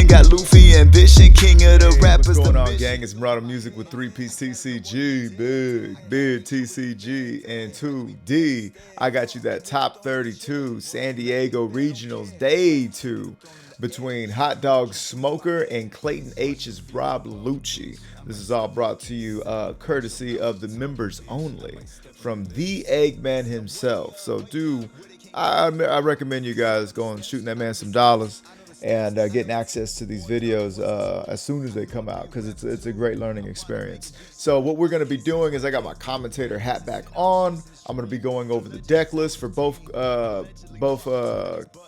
got Luffy ambition, king of the rappers. What's going on, gang? It's Murata Music with 3-piece TCG, big TCG, and 2D. I got you that top 32 San Diego Regionals Day 2 between Hot Dog Smoker and Clayton H's Rob Lucci. This is all brought to you courtesy of the members only from the Eggman himself. So I recommend you guys going shooting that man some dollars and getting access to these videos as soon as they come out, because it's a great learning experience. So what we're going to be doing is I got my commentator hat back on. I'm going to be going over the deck list for both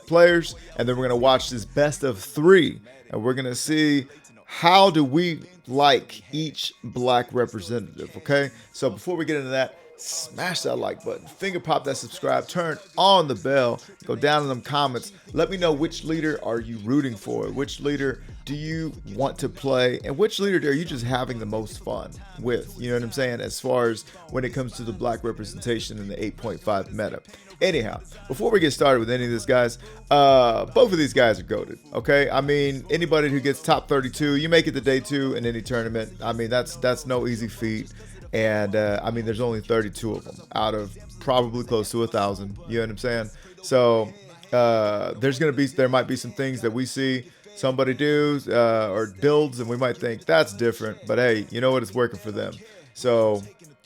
players, and then we're going to watch this best of 3, and we're going to see how do we like each black representative. Okay, so before we get into that, smash that like button, finger pop that subscribe, turn on the bell, go down in them comments. Let me know which leader are you rooting for, which leader do you want to play, and which leader are you just having the most fun with, you know what I'm saying, as far as when it comes to the black representation in the 8.5 meta. Anyhow, before we get started with any of this, guys, both of these guys are goated, okay? I mean, anybody who gets top 32, you make it to day 2 in any tournament. I mean, that's no easy feat. And I mean, there's only 32 of them out of probably close to 1,000. You know what I'm saying? So there might be some things that we see somebody do or builds, and we might think that's different. But hey, you know what? It's working for them. So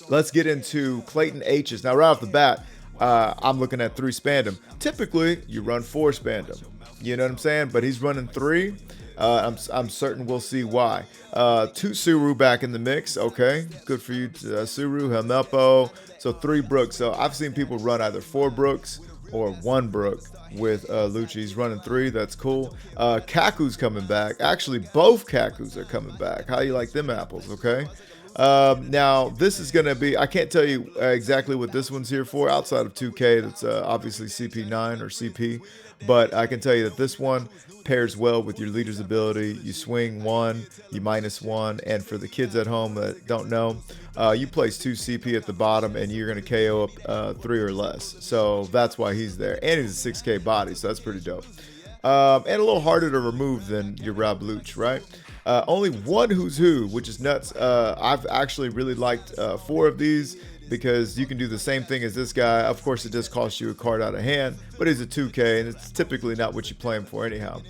let's get into Clayton H's. Now, right off the bat, I'm looking at 3 Spandom. Typically, you run 4 Spandom. You know what I'm saying? But he's running 3. I'm certain we'll see why. 2 Suru back in the mix. Okay, good for you, Suru, Helmepo. So 3 Brooks. So I've seen people run either 4 Brooks or 1 Brook with Lucci. He's running 3. That's cool. Kaku's coming back. Actually, both Kakus are coming back. How you like them apples? Okay. Now this is going to be, I can't tell you exactly what this one's here for outside of 2K. That's obviously CP9 or CP, but I can tell you that this one pairs well with your leader's ability. You swing 1, you -1, and for the kids at home that don't know, you place 2 CP at the bottom and you're going to KO up 3 or less. So that's why he's there, and he's a 6K body, so that's pretty dope. And a little harder to remove than your Rob Lucci, right? Only 1 Who's Who, which is nuts. I've actually really liked 4 of these because you can do the same thing as this guy. Of course, it does cost you a card out of hand, but it's a 2K, and it's typically not what you play him for anyhow.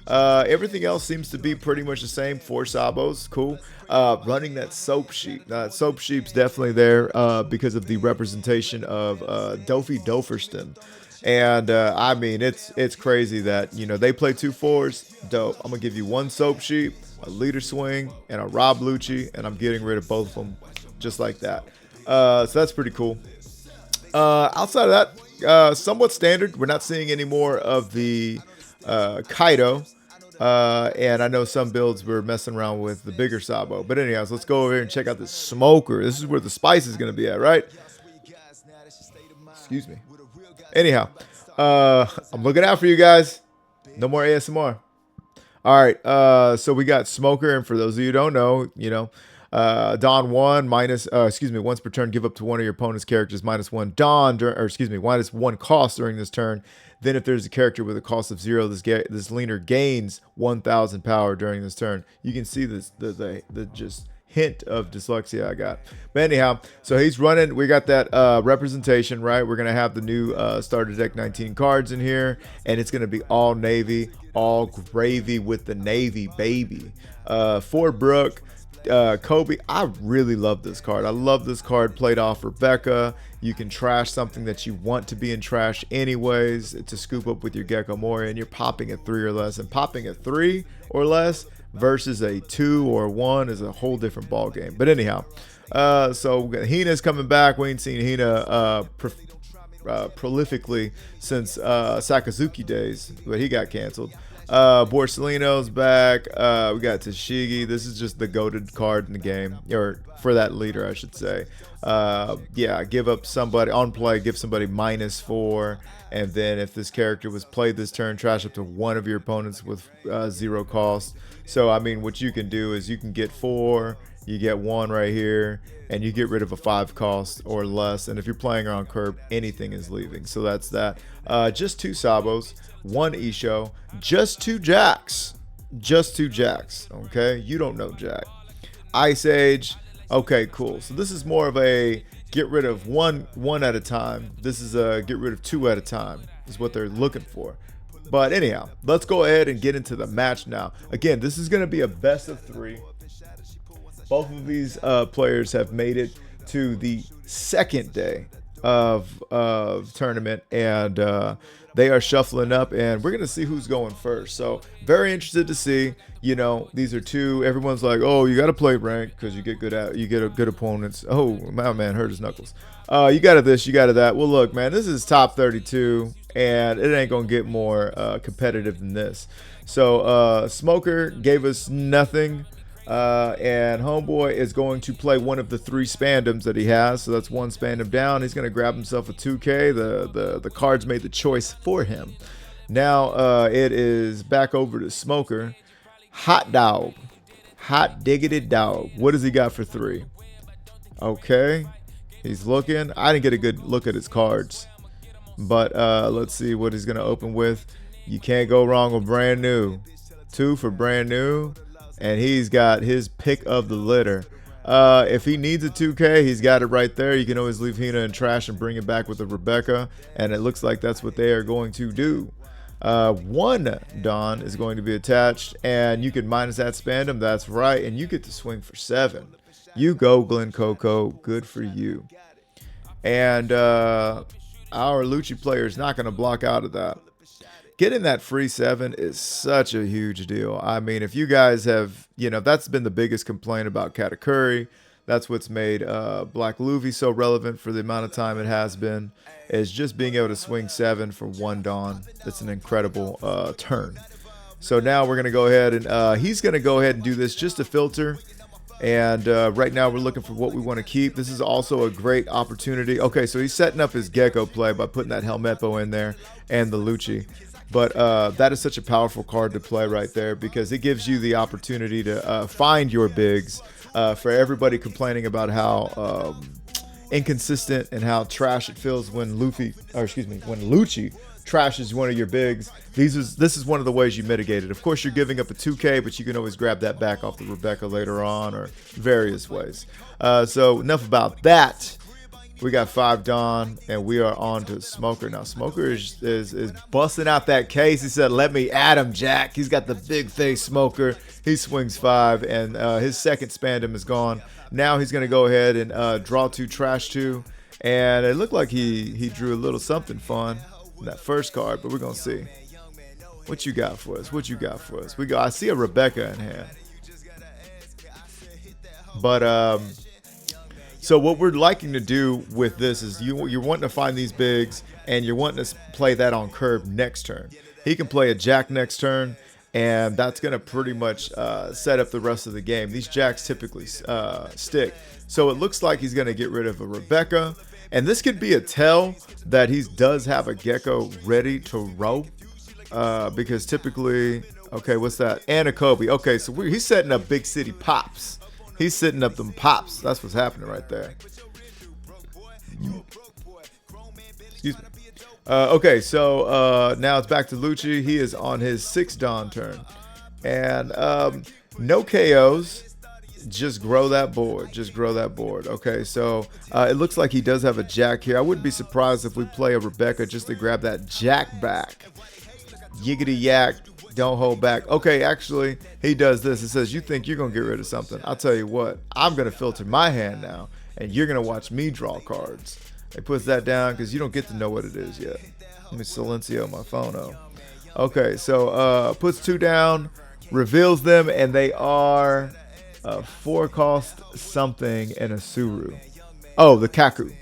Everything else seems to be pretty much the same. 4 Sabos, cool. Running that Soap Sheep. Now, that Soap Sheep's definitely there because of the representation of Dofi Doferston. And I mean, it's crazy that, you know, they play 2 4s. Dope. I'm gonna give you 1 Soap Sheep, a leader swing, and a Rob Lucci, and I'm getting rid of both of them just like that. So that's pretty cool. Outside of that, somewhat standard. We're not seeing any more of the Kaido. And I know some builds were messing around with the bigger Sabo. But anyways, let's go over here and check out this Smoker. This is where the spice is going to be at, right? Excuse me. Anyhow, I'm looking out for you guys. No more ASMR. All right, so we got Smoker, and for those of you who don't know, you know, Dawn 1 once per turn, give up to one of your opponent's characters -1 Dawn, -1 cost during this turn. Then if there's a character with a cost of 0, this leaner gains 1,000 power during this turn. You can see this the just hint of dyslexia I got. But anyhow, so he's running. We got that representation, right? We're gonna have the new starter deck 19 cards in here, and it's gonna be all navy, all gravy with the navy, baby. 4 Brook, Kobe. I really love this card. I love this card played off Rebecca. You can trash something that you want to be in trash anyways to scoop up with your Gecko Mori, and you're popping at 3 or less, and popping at 3 or less versus a 2 or 1 is a whole different ball game. But anyhow, so Hina's coming back. We ain't seen Hina prolifically since Sakazuki days, but he got canceled. Borsellino's back. We got Tashigi. This is just the goated card in the game, or for that leader, I should say. Yeah, give up somebody on play, give somebody -4, and then if this character was played this turn, trash up to one of your opponents with 0 cost. So I mean, what you can do is you can get 4, you get 1 right here, and you get rid of a 5 cost or less. And if you're playing around curb, anything is leaving. So that's that. Just 2 Sabos, 1 Isho, just 2 Jacks. just 2 jacks. Okay, you don't know jack. Ice Age. Okay, cool. So this is more of a get rid of one at a time. This is a get rid of 2 at a time. Is what they're looking for. But anyhow, let's go ahead and get into the match now. Again, this is going to be a best of 3. Both of these players have made it to the second day of tournament, and they are shuffling up, and we're gonna see who's going first. So very interested to see. You know, these are 2. Everyone's like, oh, you got to play rank because you get good opponents. Oh, my man hurt his knuckles. You got to this, you got to that. Well, look, man, this is top 32, and it ain't gonna get more competitive than this. So Smoker gave us nothing. And Homeboy is going to play one of the 3 Spandems that he has. So that's 1 Spandem down. He's going to grab himself a 2K. The cards made the choice for him. Now it is back over to Smoker. Hot dog. Hot diggity dog. What does he got for 3? Okay. He's looking. I didn't get a good look at his cards. But let's see what he's going to open with. You can't go wrong with brand new. 2 for brand new. And he's got his pick of the litter. If he needs a 2K, he's got it right there. You can always leave Hina in trash and bring it back with a Rebecca. And it looks like that's what they are going to do. 1 Dawn is going to be attached. And you can minus that Spandem. That's right. And you get to swing for 7. You go, Glen Coco. Good for you. And our Lucci player is not going to block out of that. Getting that free 7 is such a huge deal. I mean, if you guys have, that's been the biggest complaint about Katakuri. That's what's made Black Luffy so relevant for the amount of time it has been, is just being able to swing 7 for 1 Dawn. That's an incredible turn. So now we're going to go ahead and he's going to go ahead and do this just to filter. And right now we're looking for what we want to keep. This is also a great opportunity. Okay, so he's setting up his Gecko play by putting that Helmeppo in there and the Lucci. But that is such a powerful card to play right there because it gives you the opportunity to find your bigs. For everybody complaining about how inconsistent and how trash it feels when when Lucci trashes one of your bigs. This is one of the ways you mitigate it. Of course, you're giving up a 2K, but you can always grab that back off the Rebecca later on or various ways. So enough about that. We got 5 Dawn, and we are on to Smoker. Now, Smoker is busting out that case. He said, let me at him, Jack. He's got the big face Smoker. He swings 5, and his second Spandem is gone. Now he's going to go ahead and draw 2, trash 2. And it looked like he drew a little something fun in that first card, but we're going to see. What you got for us? What you got for us? I see a Rebecca in hand. But, so what we're liking to do with this is you're wanting to find these bigs and you're wanting to play that on curve next turn. He can play a jack next turn, and that's going to pretty much set up the rest of the game. These jacks typically stick. So it looks like he's going to get rid of a Rebecca. And this could be a tell that he does have a Gecko ready to roll. Because typically, okay, what's that? And a Kobe. Okay, so he's setting up big city pops. He's setting up them pops. That's what's happening right there. Excuse me. Okay, so now it's back to Lucci. He is on his 6 Dawn turn. And no KOs. Just grow that board. Just grow that board. Okay, so it looks like he does have a jack here. I wouldn't be surprised if we play a Rebecca just to grab that jack back. Yiggity yak. Don't hold back. Okay, actually, he does this. It says, you think you're going to get rid of something. I'll tell you what. I'm going to filter my hand now, and you're going to watch me draw cards. He puts that down because you don't get to know what it is yet. Let me silencio my phone. Okay, so puts 2 down, reveals them, and they are 4 cost something and a Suru. Oh, the Kaku.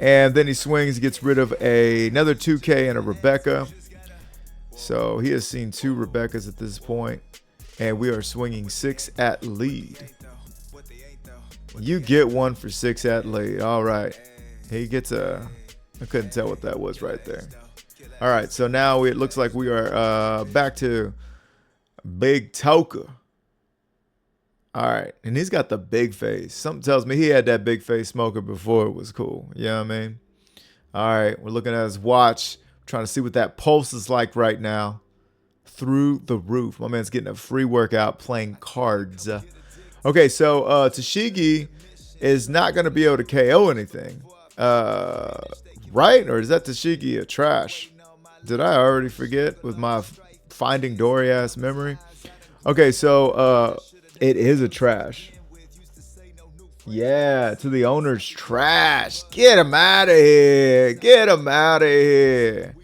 And then he swings, gets rid of another 2K and a Rebecca. So he has seen 2 Rebeccas at this point, and we are swinging 6 at lead. You get 1 for 6 at lead. All right. He gets a... I couldn't tell what that was right there. All right, so now it looks like we are back to Big Toka. All right, and he's got the big face. Something tells me he had that big face Smoker before it was cool. You know what I mean? All right, we're looking at his watch. Trying to see what that pulse is like right now. through the roof. My man's getting a free workout playing cards. Okay, so Tashigi is not going to be able to KO anything. Right? Or is that Tashigi a trash? Did I already forget with my Finding Dory ass memory? Okay, so it is a trash. Yeah, to the owner's trash. Get him out of here. Get him out of here.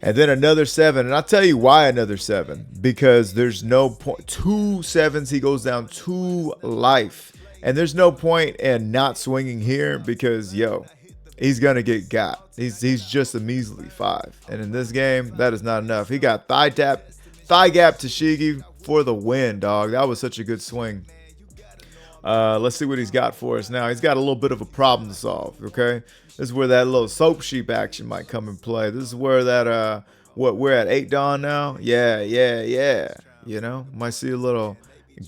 And then another 7. And I'll tell you why another 7. Because there's no point. 2 7s, he goes down 2 life. And there's no point in not swinging here because, yo, he's going to get got. He's just a measly 5. And in this game, that is not enough. He got thigh gap Tashigi for the win, dog. That was such a good swing. Let's see what he's got for us now. He's got a little bit of a problem to solve, okay? This is where that little soap sheep action might come in play. This is where that, what, we're at 8 dawn now? Yeah. You know, might see a little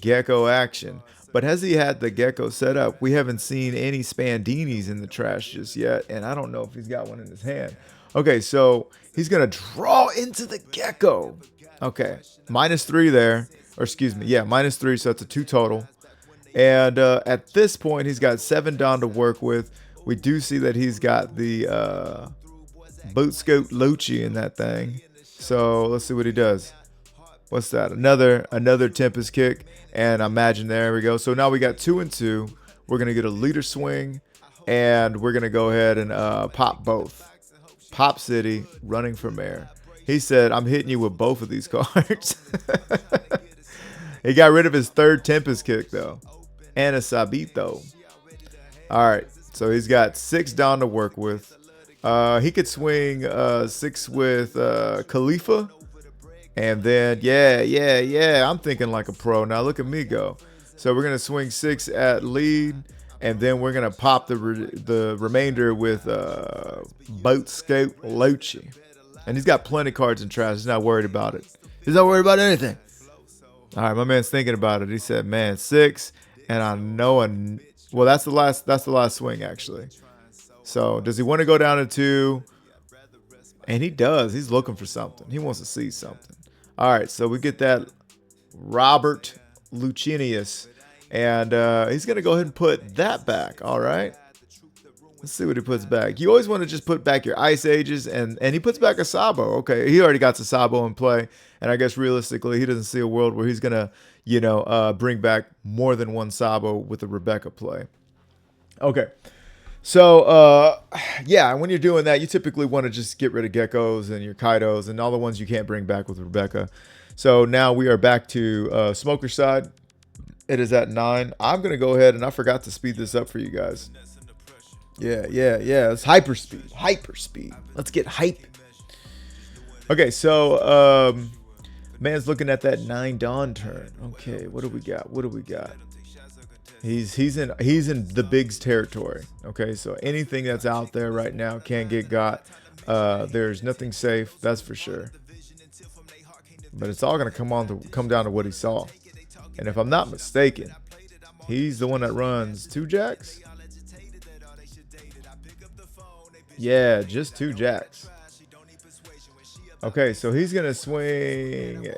gecko action. But has he had the gecko set up? We haven't seen any Spandinis in the trash just yet, and I don't know if he's got one in his hand. Okay, so he's going to draw into the gecko. Okay, -3 there. Or excuse me, yeah, -3, so that's a 2 total. And at this point, he's got 7 dawn to work with. We do see that he's got the boot scoop Lucci in that thing. So let's see what he does. What's that? Another Tempest kick. And I imagine there we go. So now we got 2 and 2. We're going to get a leader swing. And we're going to go ahead and pop both. Pop City, running from air. He said, I'm hitting you with both of these cards. He got rid of his 3rd Tempest kick, though. And a Sabito. All right. So he's got 6 dawn to work with. He could swing 6 with Khalifa. And then, yeah. I'm thinking like a pro. Now look at me go. So we're going to swing 6 at lead. And then we're going to pop the remainder with Boat Scope Lucci. And he's got plenty of cards in trash. He's not worried about it. He's not worried about anything. All right, my man's thinking about it. He said, man, 6. And I know, well, that's the last swing, actually. So does he want to go down to 2? And he does. He's looking for something. He wants to see something. All right, so we get that Robert Lucinius. And he's going to go ahead and put that back. All right. Let's see what he puts back. You always want to just put back your Ice Ages. And he puts back a Sabo. Okay, he already got the Sabo in play. And I guess realistically, he doesn't see a world where he's going to, you know, bring back more than one Sabo with the Rebecca play. Okay. So, yeah, when you're doing that, you typically want to just get rid of Geckos and your Kaidos and all the ones you can't bring back with Rebecca. So now we are back to Smoker side. It is at 9. I'm going to go ahead, and I forgot to speed this up for you guys. Yeah. It's hyper speed. Let's get hype. Okay, so man's looking at that 9 dawn turn. Okay, what do we got? He's in the bigs territory. Okay, so anything that's out there right now can get got. There's nothing safe, that's for sure. But it's all gonna come down to what he saw. And if I'm not mistaken, he's the one that runs 2 jacks. Yeah, just 2 jacks. Okay, so he's gonna swing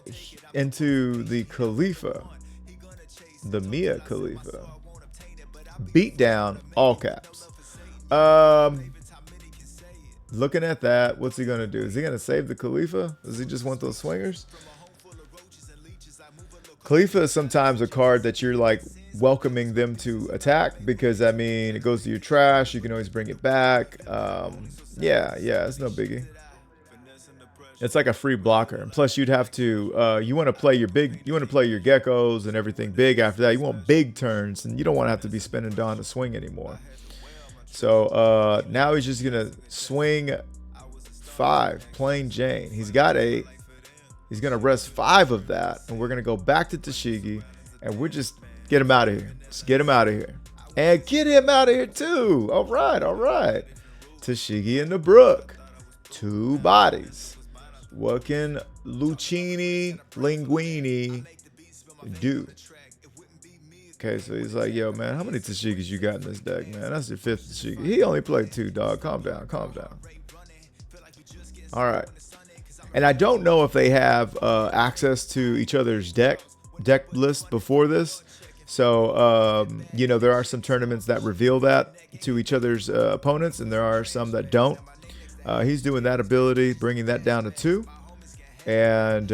into the Khalifa, the Mia Khalifa. Beat down, all caps. Looking at that, what's he gonna do? Is he gonna save the Khalifa? Does he just want those swingers? Khalifa is sometimes a card that you're like welcoming them to attack because, I mean, it goes to your trash. You can always bring it back. Yeah, it's no biggie. It's like a free blocker. And plus, you'd have to, you want to play your geckos and everything big after that. You want big turns, and you don't want to have to be spending dawn to swing anymore. So now he's just going to swing 5, plain Jane. He's got 8. He's going to rest 5 of that, and we're going to go back to Tashigi, and we're just get him out of here. Just get him out of here. And get him out of here, too. All right. Tashigi in the brook. 2 bodies. What can Lucini Linguini do? Okay, so he's like, yo, man, how many Tashigas you got in this deck, man? That's your 5th Tashigi. He only played 2, dog. Calm down. All right. And I don't know if they have access to each other's deck list before this. So, you know, there are some tournaments that reveal that to each other's opponents, and there are some that don't. He's doing that ability, bringing that down to 2. And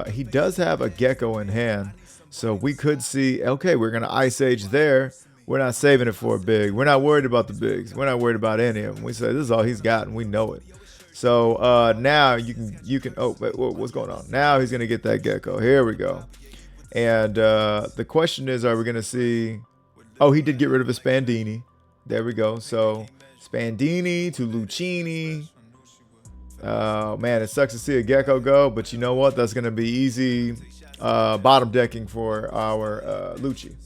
he does have a gecko in hand. So we could see, okay, we're going to Ice Age there. We're not saving it for a big. We're not worried about the bigs. We're not worried about any of them. We say this is all he's got, and we know it. So now you can. Oh, what's going on? Now he's gonna get that gecko. Here we go. And the question is, are we gonna see? Oh, he did get rid of a Spandini. There we go. So Spandini to Lucci. Oh man, it sucks to see a gecko go, but you know what? That's gonna be easy bottom decking for our Lucci.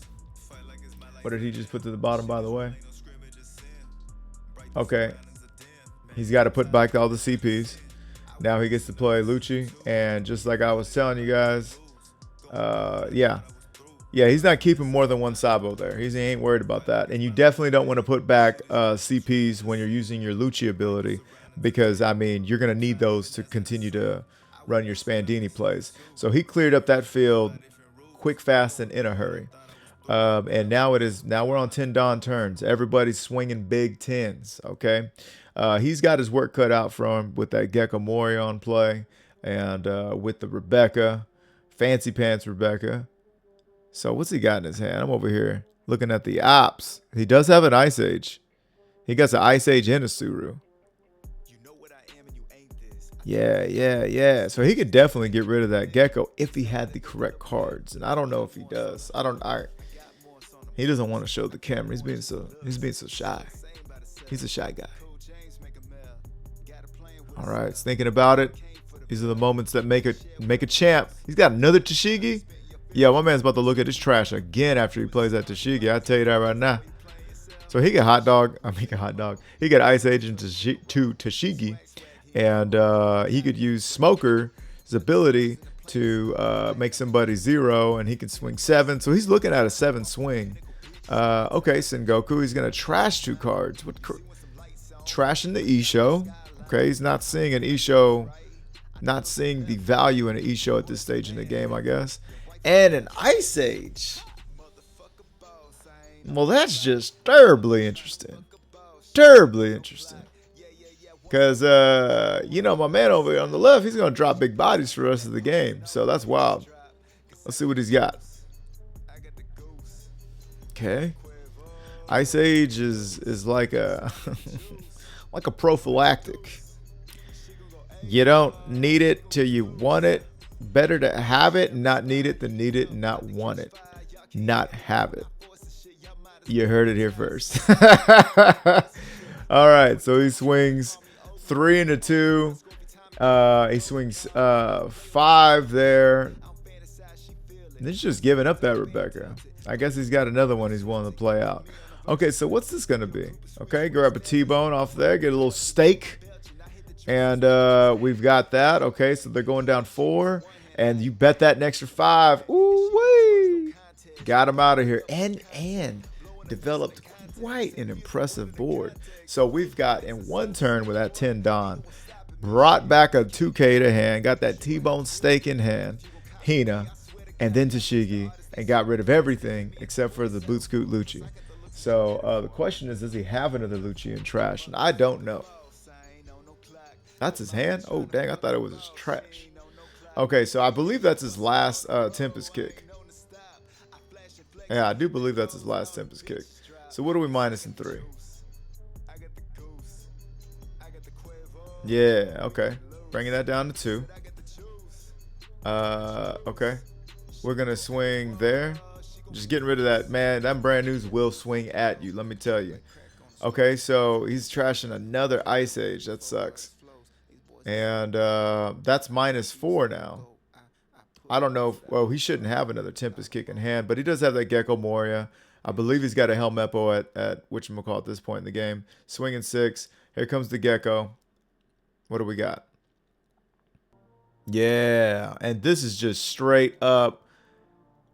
What did he just put to the bottom, by the way? Okay. He's got to put back all the CPs. Now he gets to play Lucci. And just like I was telling you guys, yeah, he's not keeping more than one Sabo there. He ain't worried about that. And you definitely don't want to put back CPs when you're using your Lucci ability, because, I mean, you're going to need those to continue to run your Spandini plays. So he cleared up that field quick, fast, and in a hurry. And now we're on 10 Dawn turns. Everybody's swinging big 10s, okay? He's got his work cut out for him with that Gecko Mori on play, and with the Rebecca, Fancy Pants Rebecca. So what's he got in his hand? I'm over here looking at the ops. He does have an Ice Age. He got an Ice Age and a Suru. Yeah. So he could definitely get rid of that Gecko if he had the correct cards, and I don't know if he does. He doesn't want to show the camera. He's being so shy. He's a shy guy. All right, it's thinking about it. These are the moments that make a champ. He's got another Tashigi. Yeah, my man's about to look at his trash again after he plays that Tashigi. I tell you that right now. So he got hot dog. He got Ice Agent to Tashigi, and he could use Smoker's ability to make somebody 0, and he can swing 7. So he's looking at a 7 swing. Okay, Sengoku. He's gonna trash 2 cards. Trashing the Isho. Okay, he's not seeing an Isho, not seeing the value in an Isho at this stage in the game, I guess. And an Ice Age. Well, that's just terribly interesting. Because, you know, my man over here on the left, he's going to drop big bodies for the rest of the game. So that's wild. Let's see what he's got. Okay. Ice Age is like a like a prophylactic. You don't need it till you want it. Better to have it and not need it than need it and not want it. Not have it. You heard it here first. All right, so he swings 3 and a 2. He swings 5 there. And he's just giving up that Rebecca. I guess he's got another one he's willing to play out. Okay, so what's this going to be? Okay, grab a T-bone off there. Get a little steak. And we've got that. Okay, so they're going down 4. And you bet that an extra 5. Ooh-wee. Got him out of here. And developed quite an impressive board. So we've got in one turn with that 10 Dawn, brought back a 2K to hand, got that T-bone steak in hand, Hina, and then Tashigi, and got rid of everything except for the Boot Scoot Lucci. So the question is, does he have another Lucci in trash? And I don't know. That's his hand? Oh, dang, I thought it was his trash. Okay, so I believe that's his last Tempest kick. Yeah, I do believe that's his last Tempest kick. So what are we minus in 3? Yeah, okay. Bringing that down to 2. Okay. We're going to swing there. Just getting rid of that. Man, that brand news will swing at you, let me tell you. Okay, so he's trashing another Ice Age. That sucks. And that's minus 4 now. I don't know. Well, he shouldn't have another Tempest kick in hand, but he does have that Gecko Moria. I believe he's got a Helmeppo at whatchamacallit at this point in the game. Swinging 6. Here comes the Gecko. What do we got? Yeah, and this is just straight up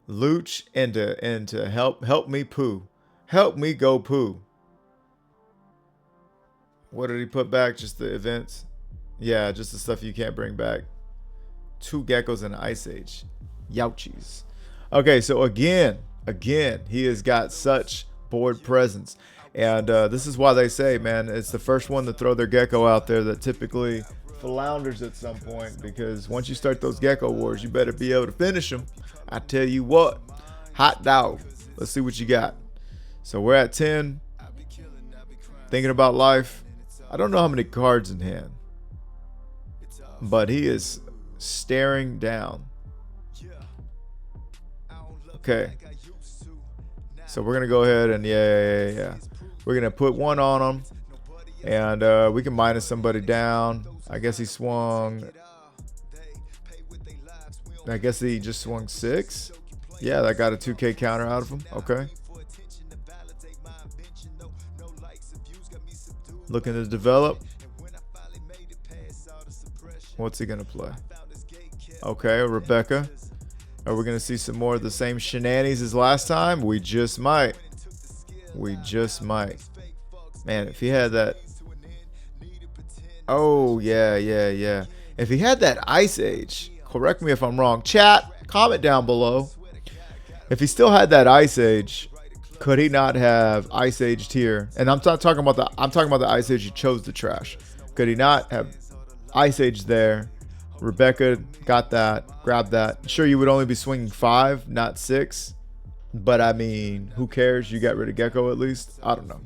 Lucci into help me poo. Help me go poo. What did he put back? Just the events? Yeah, just the stuff you can't bring back. 2 geckos and an Ice Age. Youchies. Okay, so again, he has got such board presence. And this is why they say, man, it's the first one to throw their gecko out there that typically flounders at some point, because once you start those gecko wars, you better be able to finish them. I tell you what, hot dog. Let's see what you got. So we're at 10. Thinking about life. I don't know how many cards in hand, but he is staring down. Okay. So we're gonna go ahead and yeah. We're gonna put 1 on him, and we can minus somebody down. I guess he swung. I guess he just swung 6. Yeah, that got a 2K counter out of him. Okay. Looking to develop. What's he gonna play? Okay, Rebecca. Are we gonna see some more of the same shenanigans as last time? We just might. We just might. Man, if he had that. Oh, yeah. If he had that Ice Age, correct me if I'm wrong. Chat, comment down below. If he still had that Ice Age, could he not have Ice Aged here? And I'm not talking about the Ice Age he chose to trash. Could he not have Ice Age there? Rebecca got that, grabbed that. Sure, you would only be swinging 5, not 6. But I mean, who cares? You got rid of Gecko at least. I don't know.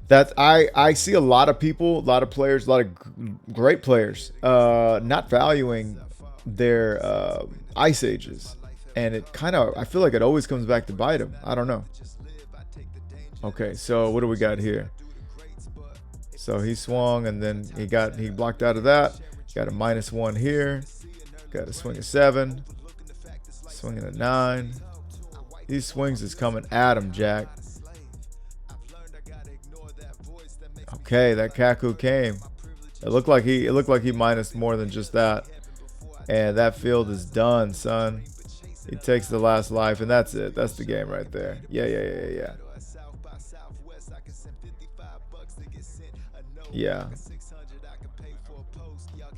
That I see a lot of people, a lot of players, a lot of great players, not valuing their Ice Ages, and it kind of, I feel like it always comes back to bite them. I don't know. Okay, so what do we got here? So he swung, and then he blocked out of that. Got a -1 here. Got a swing of 7. Swinging a 9. These swings is coming at him, Jack. Okay, that Kaku came. It looked like he minus more than just that. And that field is done, son. He takes the last life, and that's it. That's the game right there. Yeah. Yeah.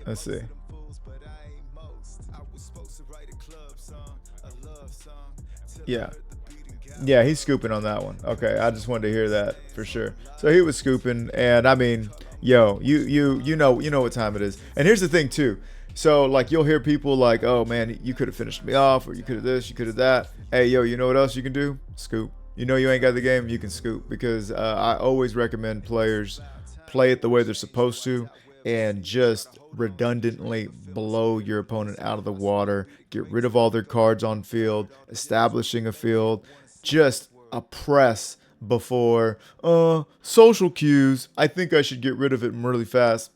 Let's see. Yeah, he's scooping on that one. Okay, I just wanted to hear that for sure. So he was scooping, and I mean, yo, you know what time it is. And here's the thing too. So like you'll hear people like, oh man, you could have finished me off, or you could have this, you could have that. Hey, yo, you know what else you can do? Scoop. You know you ain't got the game, you can scoop, because I always recommend players play it the way they're supposed to, and just redundantly blow your opponent out of the water, get rid of all their cards on field, establishing a field, just oppress before social cues. I think I should get rid of it really fast.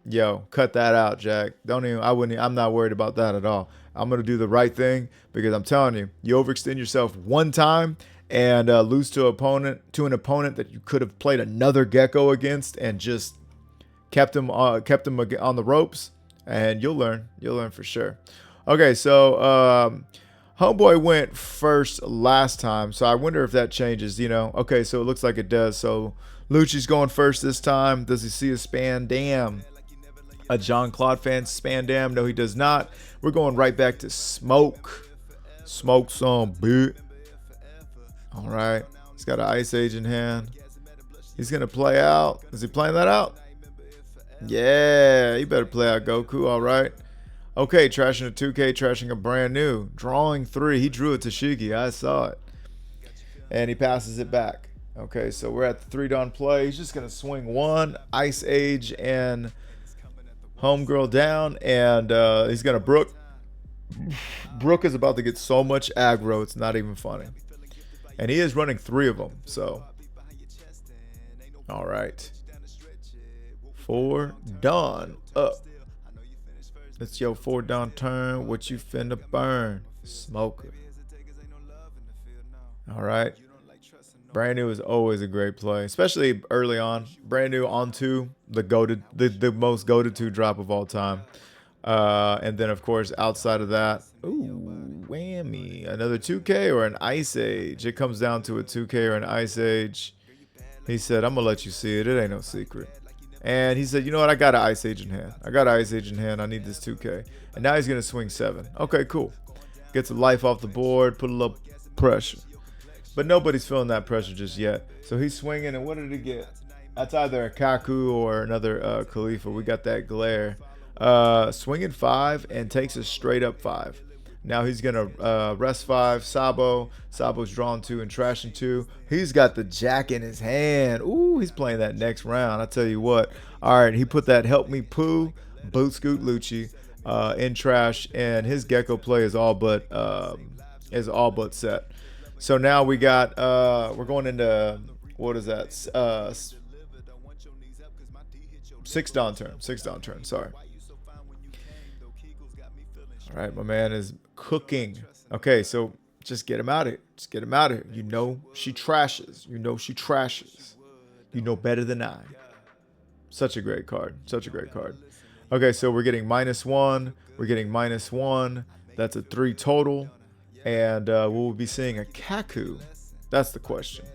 Yo, cut that out, Jack. I'm not worried about that at all. I'm gonna do the right thing, because I'm telling you, you overextend yourself one time and lose to an opponent that you could have played another gecko against and just kept him on the ropes, and you'll learn for sure. Okay, so homeboy went first last time, so I wonder if that changes, Okay, so it looks like it does. So Lucci's going first this time. Does he see a Spandam? A John Claude fan Spandam? No, he does not. We're going right back to smoke some bit. All right, he's got an Ice Age in hand. He's gonna play out. Is he playing that out? Yeah, you better play out Goku. All right. Okay, trashing a 2K, trashing a brand new. Drawing 3. He drew a Tashigi. I saw it. And he passes it back. Okay, so we're at the 3-dawn play. He's just going to swing 1, Ice Age, and Homegirl down. And he's going to Brook. Brook is about to get so much aggro, it's not even funny. And he is running 3 of them. So, all right. 4 dawn up. It's your 4 dawn turn. What you finna burn? Smoker. All right. Brand new is always a great play, especially early on. Brand new on 2, the most goated 2 drop of all time. And then of course outside of that, ooh, whammy, another 2K or an Ice Age. It comes down to a 2K or an Ice Age. He said, I'm gonna let you see it. It ain't no secret. And he said, you know what? I got an Ice Age in hand. I got an Ice Age in hand. I need this 2K. And now he's going to swing 7. Okay, cool. Gets a life off the board. Put a little pressure. But nobody's feeling that pressure just yet. So he's swinging. And what did he get? That's either a Kaku or another Khalifa. We got that glare. Swinging 5 and takes a straight up 5. Now he's going to rest 5. Sabo. Sabo's drawn 2 and trashing 2. He's got the jack in his hand. Ooh, he's playing that next round. I tell you what. All right, he put that help me poo, boot scoot Lucci in trash, and his gecko play is all but set. So now we got we're going into, what is that? 6 Dawn turn. 6 Dawn turn. Sorry. All right, my man is cooking. Okay, so just get him out of here. Just get him out of here. You know she trashes. You know she trashes. You know better than I. Such a great card. Such a great card. Okay, so we're getting -1. We're getting -1. That's a 3 total. And we'll be seeing a Kaku. That's the question.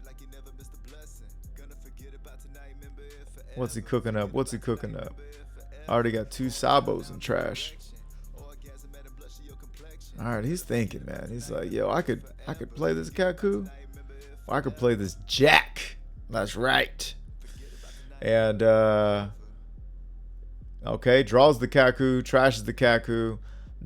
What's he cooking up? What's he cooking up? I already got 2 Sabos in trash. All right, he's thinking, man. He's like, yo, I could play this Kaku, or I could play this Jack. That's right. And okay, draws the Kaku, trashes the Kaku.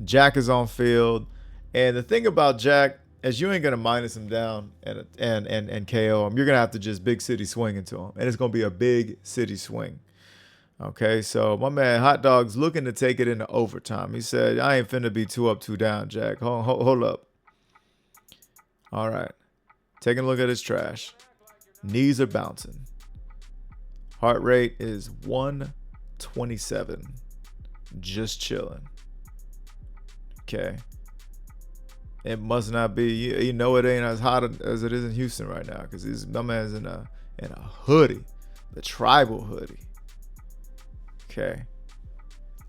Jack is on field, and the thing about Jack is you ain't gonna minus him down and KO him. You're gonna have to just big city swing into him, and it's gonna be a big city swing. Okay, so my man Hot Dog's looking to take it into overtime. He said, I ain't finna be 2 up, 2 down, Jack. Hold up. All right. Taking a look at his trash. Knees are bouncing. Heart rate is 127. Just chilling. Okay. It must not be. You know it ain't as hot as it is in Houston right now, because my man's in a hoodie. The tribal hoodie. Okay,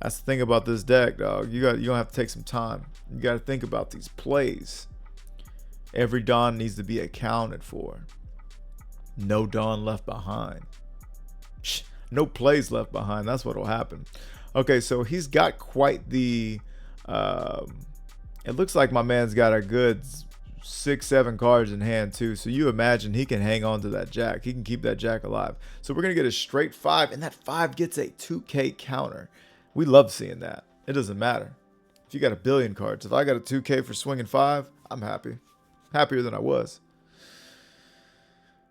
that's the thing about this deck, dog. You're gonna have to take some time. You got to think about these plays. Every Dawn needs to be accounted for. No Dawn left behind. No plays left behind. That's what'll happen. Okay, so he's got quite the. It looks like my man's got a good 6-7 cards in hand too. So you imagine he can hang on to that Jack. He can keep that Jack alive. So we're gonna get a straight 5, and that 5 gets a 2K counter. We love seeing that. It doesn't matter if you got a billion cards. If I got a 2K for swinging 5, I'm happy. Happier than I was.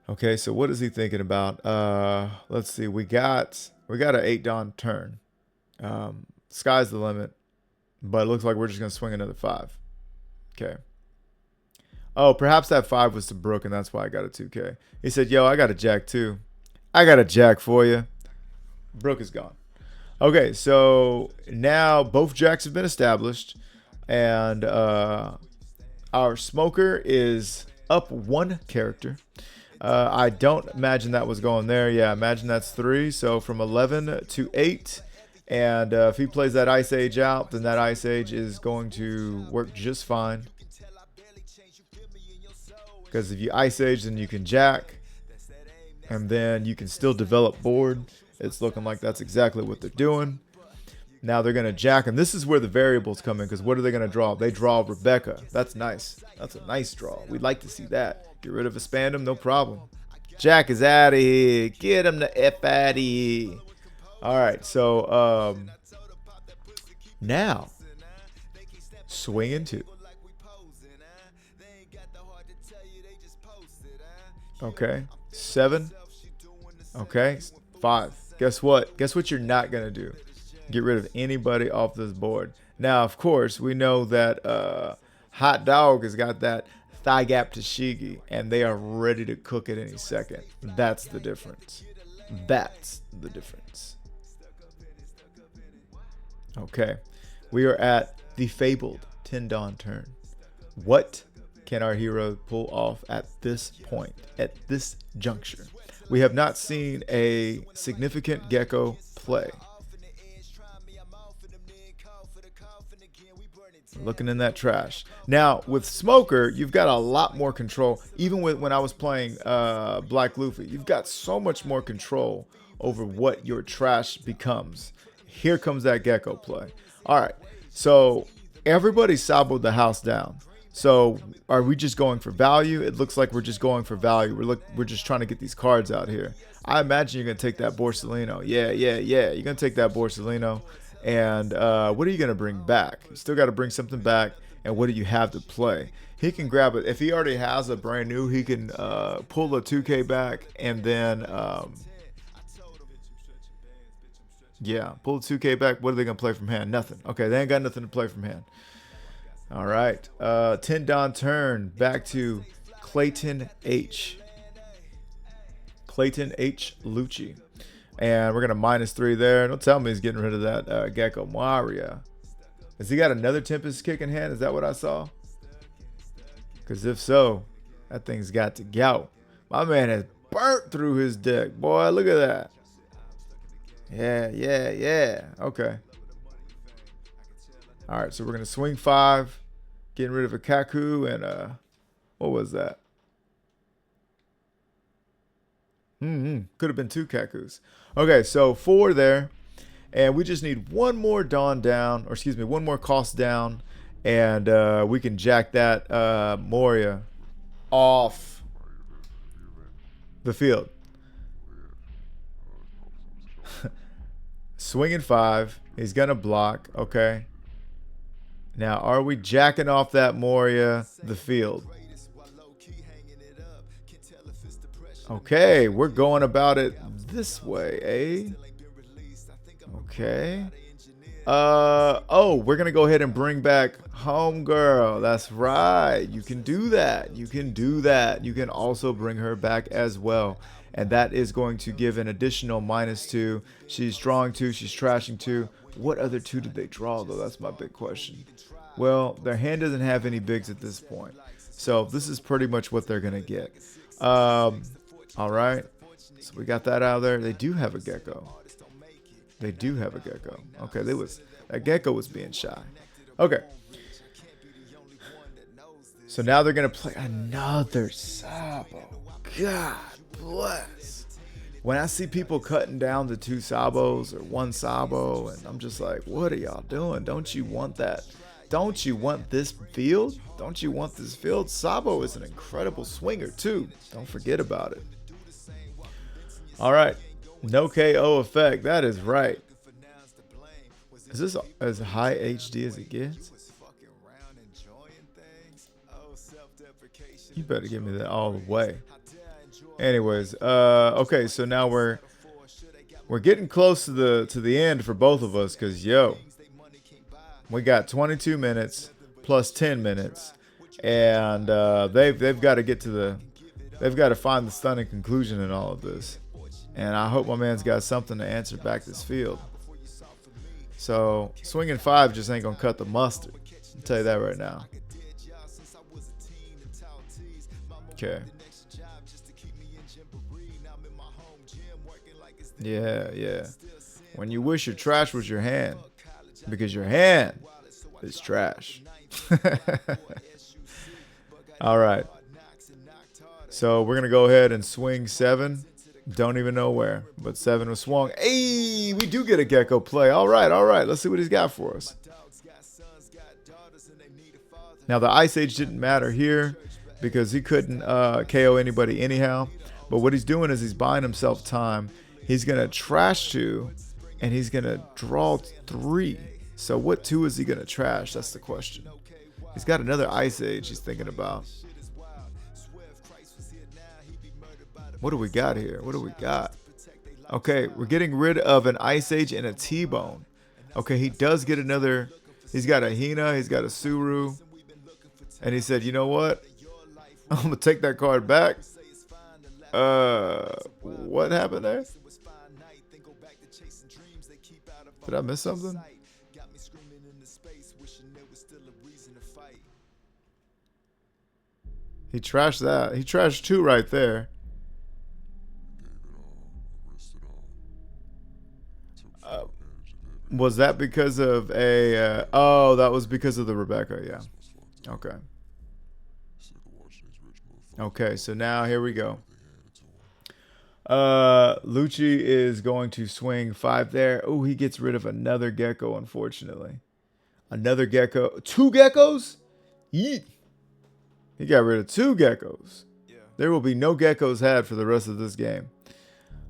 Okay, so what is he thinking about? Let's see. We got an 8 Dawn turn. Sky's the limit, but it looks like we're just gonna swing another 5. Okay. Oh, perhaps that 5 was to Brooke, and that's why I got a 2K. He said, yo, I got a Jack too. I got a Jack for you. Brooke is gone. Okay, so now both Jacks have been established, and our smoker is up 1 character. I don't imagine that was going there. Yeah, imagine that's 3. So from 11 to 8. And if he plays that Ice Age out, then that Ice Age is going to work just fine. Because if you Ice Age, then you can Jack, and then you can still develop board. It's looking like that's exactly what they're doing. Now they're going to Jack, and this is where the variables come in, because what are they going to draw? They draw Rebecca. That's nice. That's a nice draw. We'd like to see that. Get rid of a Spandam, no problem. Jack is out of here. Get him the F out of here. All right, so now swinging 2. Okay, 7. Okay, 5. Guess what? Guess what you're not gonna do? Get rid of anybody off this board. Now, of course, we know that Hot Dog has got that thigh gap to Shigi, and they are ready to cook it any second. That's the difference. That's the difference. Okay, we are at the fabled 10 Dawn turn. What can our hero pull off at this point, at this juncture? We have not seen a significant gecko play. Looking in that trash. Now, with Smoker, you've got a lot more control. Even when I was playing Black Luffy, you've got so much more control over what your trash becomes. Here comes that gecko play. All right, so everybody saboed the house down. So are we just going for value? It looks like we're just going for value. We're just trying to get these cards out here. I imagine you're gonna take that Borsellino. Yeah. You're gonna take that Borsellino. And what are you gonna bring back? You still got to bring something back. And what do you have to play? He can grab it. If he already has a brand new, he can pull a 2K back and then yeah, pull the 2K back. What are they gonna play from hand? Nothing. Okay, they ain't got nothing to play from hand. All right, 10 down turn back to Clayton H. Clayton H. Lucci. And we're going to -3 there. Don't tell me he's getting rid of that Gecko Maria. Has he got another Tempest kick in hand? Is that what I saw? Because if so, that thing's got to go. My man has burnt through his deck. Boy, look at that. Yeah. Okay. All right, so we're going to swing 5. Getting rid of a Kaku and what was that? Could have been 2 Kakus. Okay, so 4 there. And we just need one more Dawn down, or excuse me, one more cost down. And we can jack that Moria off the field. Swinging 5. He's going to block. Okay. Now, are we jacking off that Moria the field? Okay, we're going about it this way, eh? Okay. Oh, we're gonna go ahead and bring back Homegirl. That's right. You can do that. You can do that. You can also bring her back as well. And that is going to give an additional -2. She's drawing 2. She's trashing 2. What other 2 did they draw, though? That's my big question. Well, their hand doesn't have any bigs at this point. So this is pretty much what they're going to get. All right. So we got that out of there. They do have a Gecko. They do have a Gecko. Okay, that Gecko was being shy. Okay. So now they're going to play another Sabo. God bless. When I see people cutting down to 2 Sabos or 1 Sabo, and I'm just like, what are y'all doing? Don't you want that? Don't you want this field? Don't you want this field? Sabo is an incredible swinger too. Don't forget about it. All right. No KO effect. That is right. Is this as high HD as it gets? You better give me that all the way. Anyways, okay, so now we're getting close to the end for both of us, because yo, we got 22 minutes plus 10 minutes, and they've got to get to they've got to find the stunning conclusion in all of this. And I hope my man's got something to answer back this field. So swinging 5 just ain't gonna cut the mustard. I'll tell you that right now. Okay. Yeah. When you wish your trash was your hand, because your hand is trash. All right. So we're gonna go ahead and swing 7. Don't even know where, but 7 was swung. Hey, we do get a Gecko play. All right. Let's see what he's got for us. Now the Ice Age didn't matter here because he couldn't KO anybody anyhow. But what he's doing is he's buying himself time. He's gonna trash 2, and he's gonna draw 3. So what 2 is he gonna trash? That's the question. He's got another Ice Age he's thinking about. What do we got here? What do we got? Okay, we're getting rid of an Ice Age and a T-Bone. Okay, he does get another. He's got a Hina. He's got a Suru. And he said, you know what? I'm going to take that card back. What happened there? Did I miss something? He trashed that. He trashed 2 right there. Was that because of a... oh, that was because of the Rebecca, yeah. Okay. Okay, so now here we go. Lucci is going to swing 5 there. Oh, he gets rid of another gecko, unfortunately. Another gecko. 2 geckos? Yeet. He got rid of 2 geckos. There will be no geckos had for the rest of this game.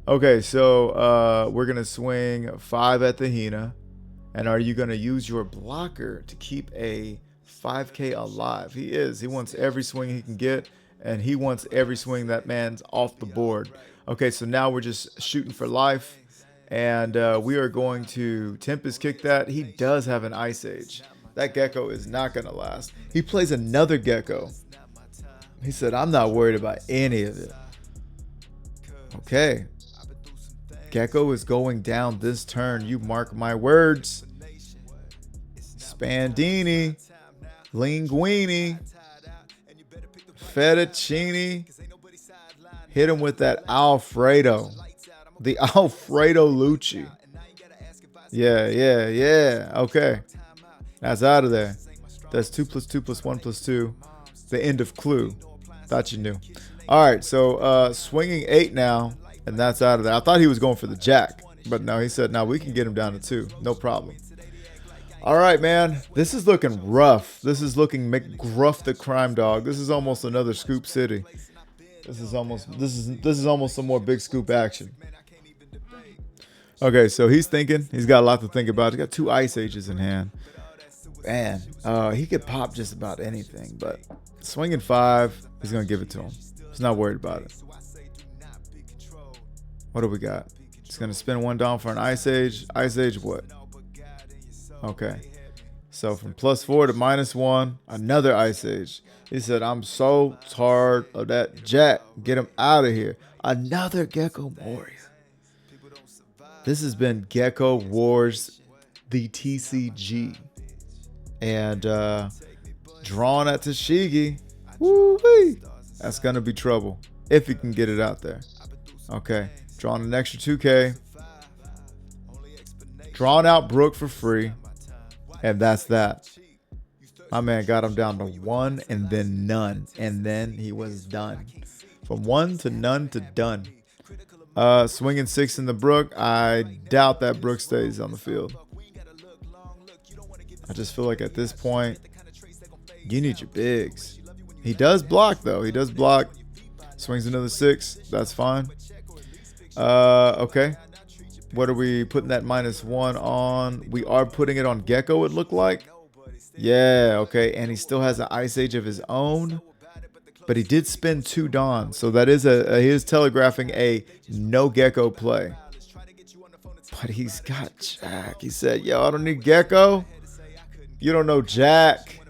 Okay, so we're going to swing 5 at the Hina. And are you going to use your blocker to keep a 5K alive? He is. He wants every swing he can get. And he wants every swing that man's off the board. Okay, so now we're just shooting for life. And we are going to Tempest kick that. He does have an Ice Age. That gecko is not going to last. He plays another gecko. He said, I'm not worried about any of it. Okay. Gecko is going down this turn. You mark my words. Spandini. Linguini. Fettuccine. Hit him with that Alfredo. The Alfredo Lucci. Yeah. Okay. That's out of there. That's 2 + 2 + 1 + 2. The end of Clue. Thought you knew. All right, so swinging 8 now, and that's out of there. I thought he was going for the jack, but no, he said, no, we can get him down to 2. No problem. All right, man. This is looking rough. This is looking McGruff the Crime Dog. This is almost another Scoop City. This is almost some more big scoop action. Okay, so he's thinking. He's got a lot to think about. He's got 2 Ice Ages in hand. Man, he could pop just about anything, but swinging 5, he's going to give it to him. He's not worried about it. What do we got? He's going to spin 1 down for an Ice Age. Ice Age what? Okay. So from +4 to -1, another Ice Age. He said, I'm so tired of that jack. Get him out of here. Another Gecko Warrior. This has been Gecko Wars, the TCG. And drawn at Tashigi. Woo-wee. That's going to be trouble if he can get it out there. Okay. Drawing an extra 2K. Drawn out Brook for free. And that's that. My man got him down to 1 and then none. And then he was done. From 1 to none to done. Swinging 6 in the Brook. I doubt that Brook stays on the field. I just feel like at this point, you need your bigs. He does block, though. He does block. Swings another 6. That's fine. Okay. What are we putting that -1 on? We are putting it on Gecko, it looked like. Yeah, okay. And he still has an Ice Age of his own. But he did spend 2 Dawns. So that is he is telegraphing a no Gecko play. But he's got Jack. He said, yo, I don't need Gecko. You don't know Jack.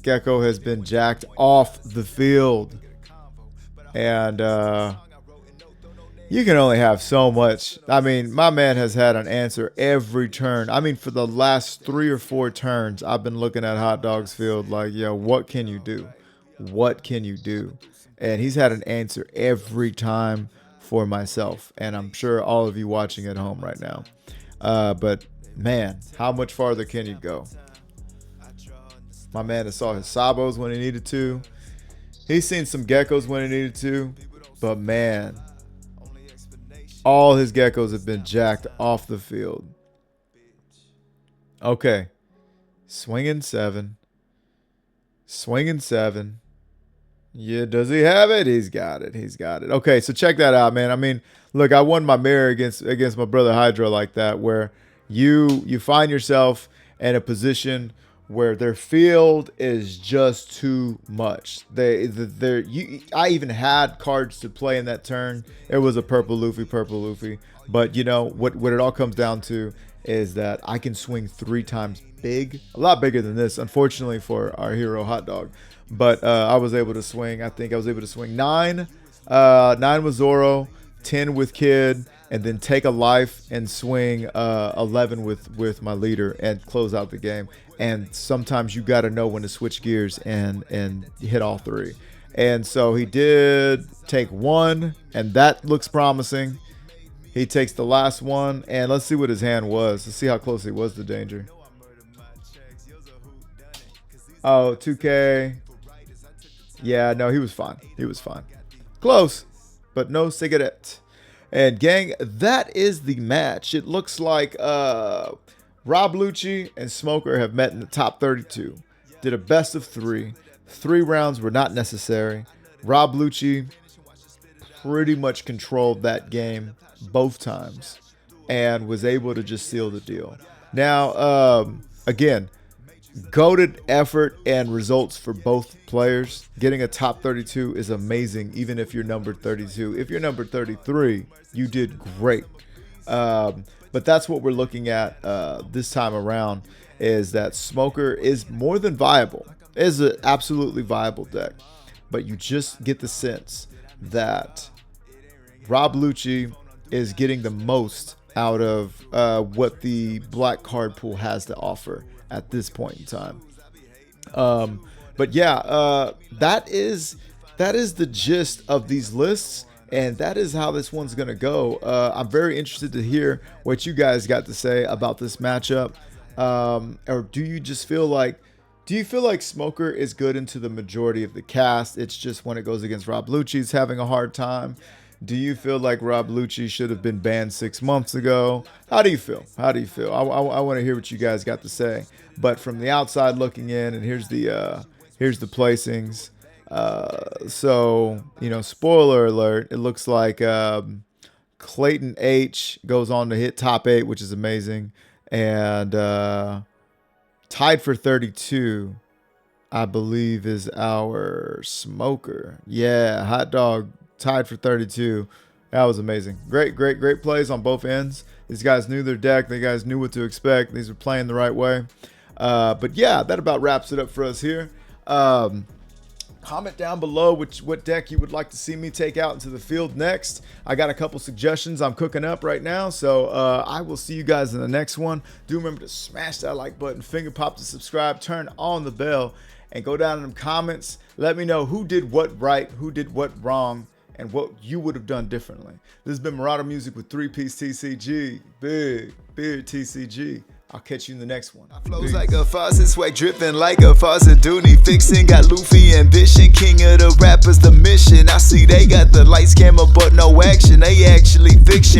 Gecko has been jacked off the field. And you can only have so much. I mean, my man has had an answer every turn. I mean, for the last 3 or 4 turns, I've been looking at Hot Dog's field like, yo, what can you do? What can you do? And he's had an answer every time for myself. And I'm sure all of you watching at home right now. But, man, how much farther can you go? My man has saw his Sabos when he needed to. He's seen some Geckos when he needed to. But, man, all his Geckos have been jacked off the field. Okay. Swinging 7. Swinging 7. Yeah, does he have it? He's got it. He's got it. Okay, so check that out, man. I mean, look, I won my mirror against my brother Hydra like that, where you find yourself in a position where their field is just too much. I even had cards to play in that turn. It was a purple Luffy. But you know what it all comes down to is that I can swing 3 times big, a lot bigger than this, unfortunately for our hero Hot Dog. But I was able to swing. I think I was able to swing 9 with Zoro, 10 with Kid, and then take a life and swing 11 with my leader and close out the game. And sometimes you got to know when to switch gears and hit all 3. And so he did take 1, and that looks promising. He takes the last one, and let's see what his hand was. Let's see how close he was to danger. Oh, 2K. Yeah, no, he was fine. He was fine. Close, but no cigarette. And gang, that is the match. It looks like Rob Lucci and Smoker have met in the top 32. Did a best of 3. 3 rounds were not necessary. Rob Lucci pretty much controlled that game both times and was able to just seal the deal. Now, again, goated effort and results for both players. Getting a top 32 is amazing, even if you're number 32. If you're number 33, you did great. But that's what we're looking at this time around, is that Smoker is more than viable. It is an absolutely viable deck. But you just get the sense that Rob Lucci is getting the most out of what the black card pool has to offer at this point in time. But yeah, that is the gist of these lists, and that is how this one's gonna go. I'm very interested to hear what you guys got to say about this matchup. Or do you just feel like Smoker is good into the majority of the cast? It's just when it goes against Rob Lucci, he's having a hard time. Do you feel like Rob Lucci should have been banned 6 months ago? How do you feel? How do you feel? I want to hear what you guys got to say. But from the outside looking in, and here's the placings. So, you know, spoiler alert, it looks like Clayton H goes on to hit top 8, which is amazing. And tied for 32, I believe, is our Smoker. Yeah, Hot Dog tied for 32. That was amazing. Great plays on both ends. These guys knew their deck. These guys knew what to expect. These were playing the right way. But yeah, that about wraps it up for us here. Comment down below what deck you would like to see me take out into the field next. I got a couple suggestions I'm cooking up right now, so I will see you guys in the next one. Do remember to smash that like button, finger pop to subscribe, turn on the bell, and go down in the comments. Let me know who did what right, who did what wrong, and what you would have done differently. This has been Marauder Music with 3-Piece TCG. Big TCG. I'll catch you in the next one. Flows like a faucet, swag dripping like a faucet. Dooney fixing, got Luffy ambition. King of the rappers, the mission. I see they got the lights, camera, but no action. They actually fiction.